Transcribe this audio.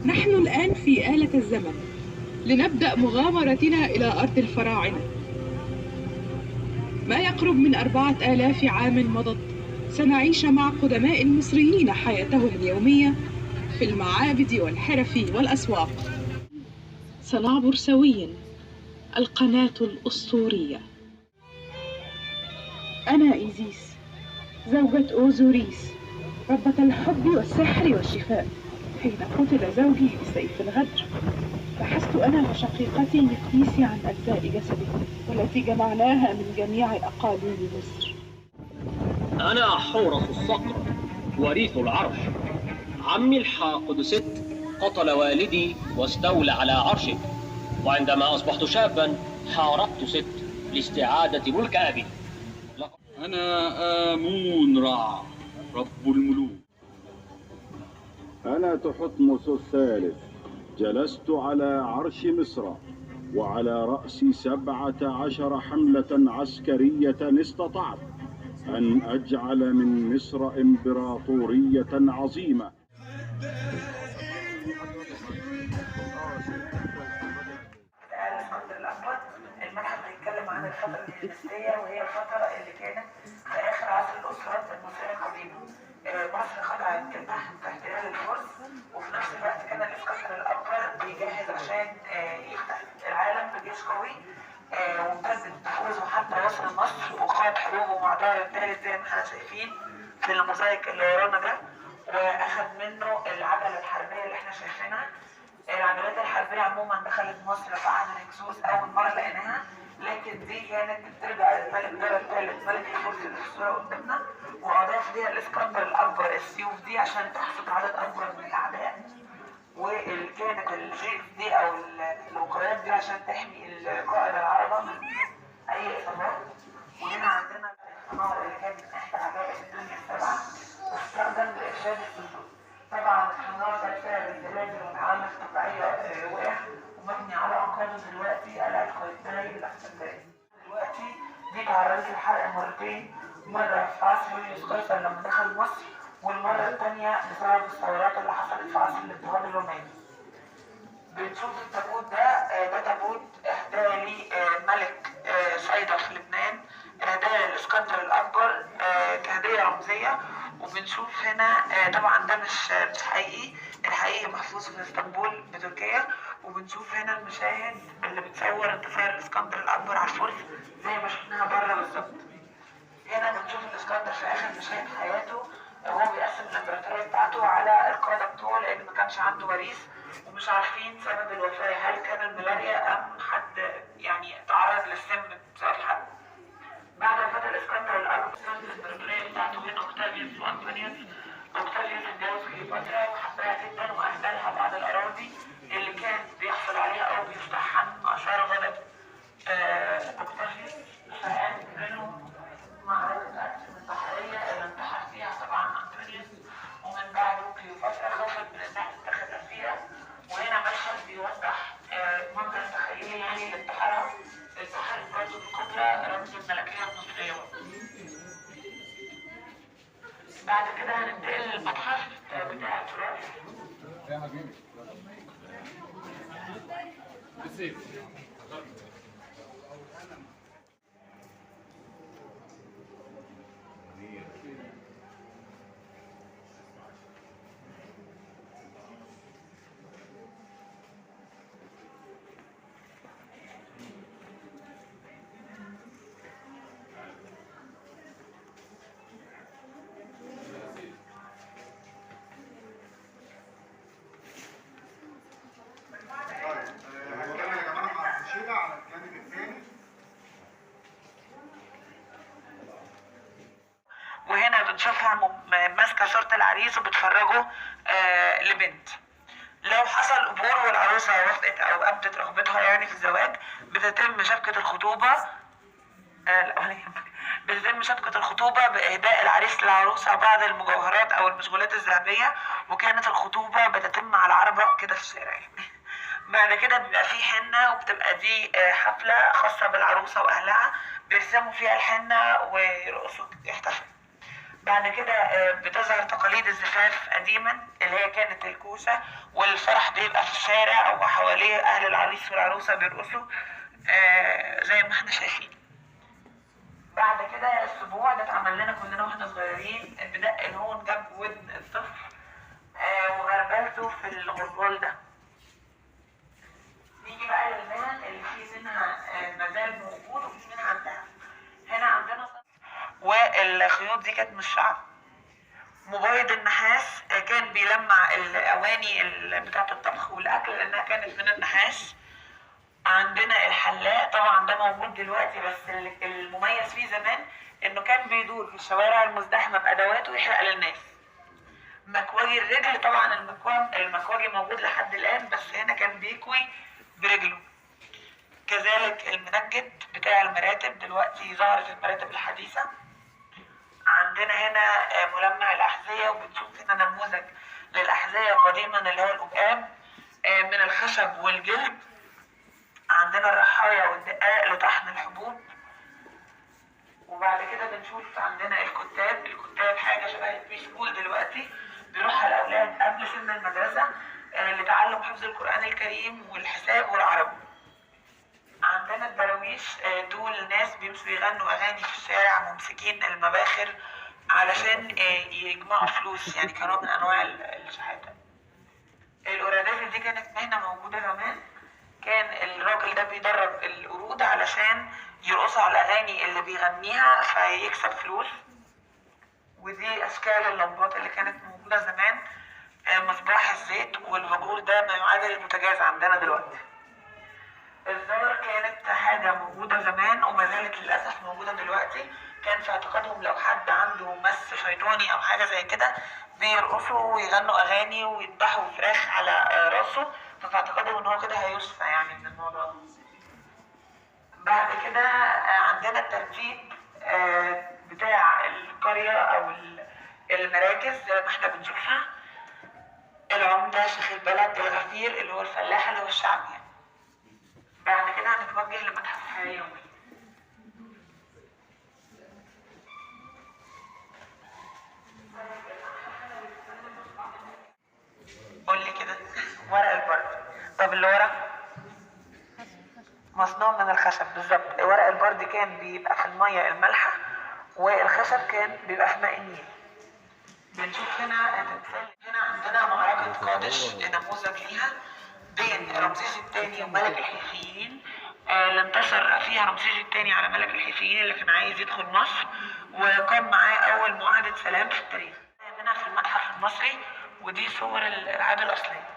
نحن الآن في آلة الزمن لنبدأ مغامرتنا إلى أرض الفراعنة. ما يقرب من 4000 عام مضت سنعيش مع قدماء المصريين حياتهم اليومية في المعابد والحرف والأسواق. سنعبر سوياً القناة الأسطورية. أنا إيزيس، زوجة أوزوريس، ربة الحب والسحر والشفاء. حين قتل زوجي بسيف الغدر بحثت أنا وشقيقتي مقديسي عن أجزاء جسده والتي جمعناها من جميع أقاليم مصر. أنا حورس الصقر وريث العرش. عمي الحاقد ست قتل والدي واستولى على عرشه، وعندما أصبحت شابا حاربت ست لاستعادة ملك أبي. أنا آمون رع رب الملوك. أنا تحتمس الثالث، جلست على عرش مصر وعلى رأسي 17 حملة عسكرية استطعت أن أجعل من مصر إمبراطورية عظيمة. المتحف بيتكلم عن الفترة الهلينستية، وهي الفترة اللي كانت في آخر عصر الأسرات المصرية القديمة. مصر خضعت تحت احتلال الفرس، وفي نفس الوقت كان الإسكندر الأكبر بيجهز عشان يفتح العالم بجيش قوي، وامتد نفوذه حتى وصل مصر وخاض حروبه مع دار الثالث زي ما احنا شايفين في الموزايك اللي ورانا ده، واخد منه العجلة الحربية اللي احنا شايفينها. العجلات الحربية عموما دخلت مصر في عهد الهكسوس أول مرة لقيناها، لكن دي كانت بترجع للملك دار الثالث ملك الفرس اللي في الصورة قدامنا، وأضاف ليها الإسكندر الأكبر السيوف دي عشان تحصد عدد أكبر من الأعداء، وكانت الجيش دي أو الوقايات دي عشان تحمي القائد العربة من أي إصابات. وهنا عندنا الحمار اللي كان من إحدى عجائب الدنيا السبعة، واستخدم لإرشاد السجود. طبعا الحمار ده بسبب الزلازل والعوامل الطبيعية وقع ومبني على أنقاضه دلوقتي قلعة قايتباي الأسكندرية. دلوقتي دي تعرضت للحرق مرتين، مرة في عصر يوليوس قيصر لما دخل مصر، والمرة الثانية بسبب الثورات اللي حصلت في عصر الاضطهاد الروماني. بنشوف التابوت ده تابوت اهداه لملك صيدا في لبنان، اهداه للاسكندر الاكبر كهديه رمزيه. وبنشوف هنا طبعا ده مش حقيقي، الحقيقي محفوظ في اسطنبول بتركيا. وبنشوف هنا المشاهد اللي بتصور انتصار الاسكندر الاكبر على الفرس زي ما شفناها بره بالظبط. هنا بنشوف الاسكندر في اخر مشاهد حياته وهو بيقسم الامبراطوريه بتاعته على القاده بتوعه، لان ما كانش عنده وريث ومش عارفين سبب الوفاه، هل كان الملاريا ام حد يعني تعرض للسم بسبب حد. بعد وفاه الاسكندر الاكبر كانت الامبراطوريه بتاعته بين اوكتافيوس وانطونيوس. اوكتافيوس اتجوز كليوباترا وحبها جدا واهدالها بعض الاراضي اللي كان بيحصل عليها او بيفتحها من اثار غضب اوكتافيوس، فقامت بينهم معركة أكثر من بحرية اللي انتحر فيها طبعا أنطونيوس، ومن بعده كليوباترا خوفت من إنها تتخذ فيها. وهنا مشهد بيوضح منظر تخيلي يعني لانتحارها. انتحرت برضه بقدرة رمز الملكية المصرية. بعد كده هننتقل للمتحف بتاع التراث. يا حبيبي وهنا بنشوفها ماسكه صوره العريس وبتفرجه لبنت. لو حصل قبول والعروسه وافقت او ابدت رغبتها يعني في الزواج، بتتم شبكه الخطوبه. بتتم شبكة الخطوبة بإهداء العريس للعروسة بعض المجوهرات أو المشغولات الذهبية، وكانت الخطوبة بتتم على عربة كده في الشارع. بعد كده بيبقى في حنة، وبتبقى دي حفلة خاصة بالعروسة وأهلها بيرسموا فيها الحنة ويرقصوا يحتفلوا. بعد كده بتظهر تقاليد الزفاف قديما اللي هي كانت الكوسة، والفرح بيبقى في الشارع وحواليه أهل العريس والعروسة بيرقصوا زي ما احنا شايفين. بعد كده السبوع ده اتعمل لنا كلنا واحنا صغيرين، بدق الهون جاب ودن الطفل وغربلته في الغربال ده. نيجي بقى للمهن اللي في منها مازال موجود وفي منها عندها. هنا عندنا والخيوط دي كانت من الشعر. مبيض النحاس كان بيلمع الاواني بتاعه الطبخ والاكل لانها كانت من النحاس. عندنا الحلاق طبعا ده موجود دلوقتي، بس المميز فيه زمان انه كان بيدور في الشوارع المزدحمه بادواته يحرق للناس. مكواجي الرجل طبعا المكواجي موجود لحد الان، بس هنا كان بيكوي برجله. كذلك المنجد بتاع المراتب دلوقتي ظهرت المراتب الحديثه. عندنا هنا ملمع الأحذية، وبنشوف هنا نموذج للأحذية قديما اللي هو الأبقاب من الخشب والجلد. عندنا الرحاية والدقاق لطحن الحبوب. وبعد كده بنشوف عندنا الكتاب حاجة شبه البريسكول دلوقتي بيروحها الأولاد قبل سن المدرسة لتعلم حفظ القرآن الكريم والحساب والعربي. عندنا الدراويش دول ناس بيمشوا يغنوا اغاني في الشارع ممسكين المباخر علشان يجمعوا فلوس، يعني كنوع من انواع الشحاته. القرادافي دي كانت مهنه موجوده زمان، كان الراجل ده بيدرب القرود علشان يرقصوا على الاغاني اللي بيغنيها فيكسب فلوس. ودي اشكال اللمبات اللي كانت موجوده زمان، مصباح الزيت والباجور ده ما يعادل البوتاجاز عندنا دلوقتي. الزار كانت حاجة موجودة زمان وما زالت للأسف موجودة دلوقتي. كان في اعتقادهم لو حد عنده مس شيطاني أو حاجة زي كده بيرقصوا ويغنوا أغاني ويذبحوا فراخ على راسه، ففي اعتقادهم إن هو كده هيشفى يعني من الموضوع ده. بعد كده عندنا الترتيب بتاع القرية أو المراكز زي ما احنا بنشوفها. العمدة، شيخ البلد، الغفير اللي هو الفلاح اللي هو الشعب يعني. بعد كده هنتوجه لمتحف يومي. قول لي كده. ورق البرد. طب اللي ورا مصنوع من الخشب بالظبط. ورق البرد كان بيبقى في المية المالحة والخشب كان بيبقى في ماء النيل. بنشوف هنا تمثال. هنا عندنا معركة قادش نموذج ليها بين رمسيس الثاني وملك الحيثيين. اللي انتصر فيها رمسيس الثاني على ملك الحيثيين اللي كان عايز يدخل مصر، وقام معاه أول معاهدة سلام في التاريخ. هنا في المتحف المصري، ودي صور الألعاب الأصلية.